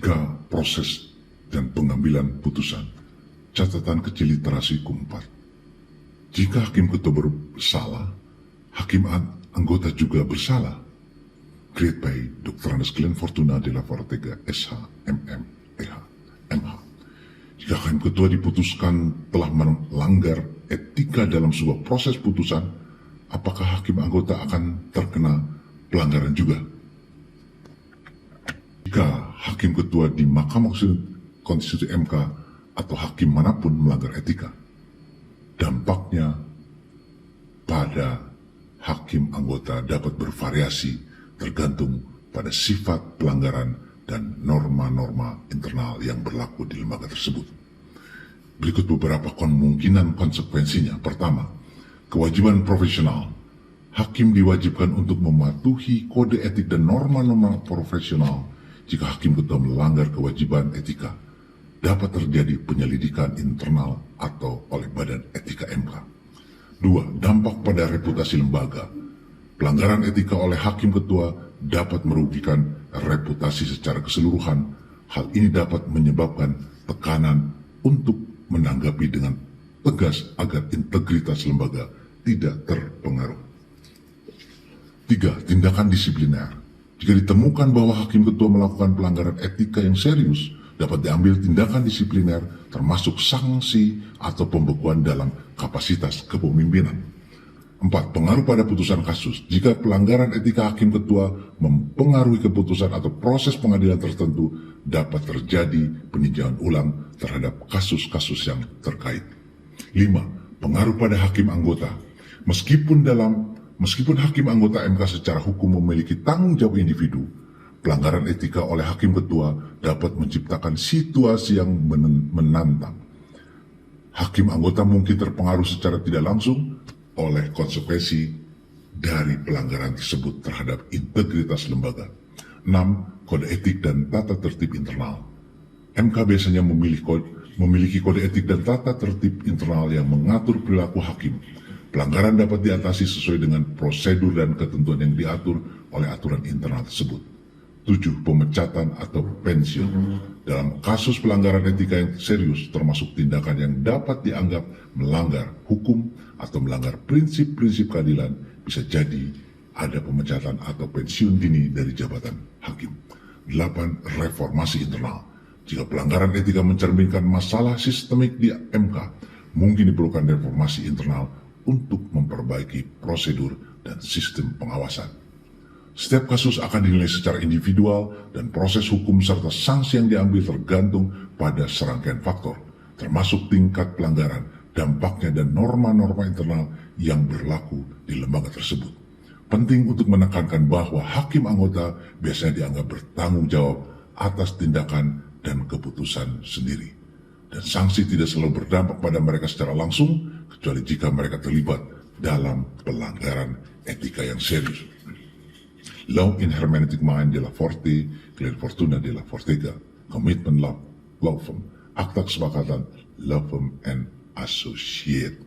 jika proses dan pengambilan putusan, catatan kecil literasi hukum 4. Jika hakim ketua bersalah, hakim anggota juga bersalah. Created by Dr. Andes Glenn Fortuna de la Fortega, SH, MM, EH, MH. Jika hakim ketua diputuskan telah melanggar etika dalam sebuah proses putusan, apakah hakim anggota akan terkena pelanggaran juga? Jika hakim ketua di Mahkamah Konstitusi MK atau hakim manapun melanggar etika, dampaknya pada hakim anggota dapat bervariasi tergantung pada sifat pelanggaran dan norma-norma internal yang berlaku di lembaga tersebut. Berikut beberapa kemungkinan konsekuensinya. Pertama, kewajiban profesional. Hakim diwajibkan untuk mematuhi kode etik dan norma-norma profesional. Jika hakim ketua melanggar kewajiban etika, dapat terjadi penyelidikan internal atau oleh Badan Etika MK. 2. Dampak pada reputasi lembaga. Pelanggaran etika oleh hakim ketua dapat merugikan reputasi secara keseluruhan. Hal ini dapat menyebabkan tekanan untuk menanggapi dengan tegas agar integritas lembaga tidak terpengaruh. 3. Tindakan disipliner. Jika ditemukan bahwa hakim ketua melakukan pelanggaran etika yang serius, dapat diambil tindakan disipliner termasuk sanksi atau pembekuan dalam kapasitas kepemimpinan. 4. Pengaruh pada putusan kasus. Jika pelanggaran etika hakim ketua mempengaruhi keputusan atau proses pengadilan tertentu, dapat terjadi peninjauan ulang terhadap kasus-kasus yang terkait. 5. Pengaruh pada hakim anggota. Meskipun hakim anggota MK secara hukum memiliki tanggung jawab individu, pelanggaran etika oleh hakim ketua dapat menciptakan situasi yang menantang. Hakim anggota mungkin terpengaruh secara tidak langsung oleh konsekuensi dari pelanggaran tersebut terhadap integritas lembaga. 6. Kode etik dan tata tertib internal. MK biasanya memiliki kode etik dan tata tertib internal yang mengatur perilaku hakim. Pelanggaran dapat diatasi sesuai dengan prosedur dan ketentuan yang diatur oleh aturan internal tersebut. 7. Pemecatan atau pensiun. Dalam kasus pelanggaran etika yang serius, termasuk tindakan yang dapat dianggap melanggar hukum atau melanggar prinsip-prinsip keadilan, bisa jadi ada pemecatan atau pensiun dini dari jabatan hakim. 8. Reformasi internal. Jika pelanggaran etika mencerminkan masalah sistemik di MK, mungkin diperlukan reformasi internal untuk memperbaiki prosedur dan sistem pengawasan. Setiap kasus akan dinilai secara individual dan proses hukum serta sanksi yang diambil tergantung pada serangkaian faktor, termasuk tingkat pelanggaran, dampaknya, dan norma-norma internal yang berlaku di lembaga tersebut. Penting untuk menekankan bahwa hakim anggota biasanya dianggap bertanggung jawab atas tindakan dan keputusan sendiri, dan sanksi tidak selalu berdampak pada mereka secara langsung, kecuali jika mereka terlibat dalam pelanggaran etika yang serius. Law in Hermeneutic Mind de la Forte, Glenn Fortuna de la Fortega, Commitment Law Firm, Akta Kesepakatan Law Firm and Associate.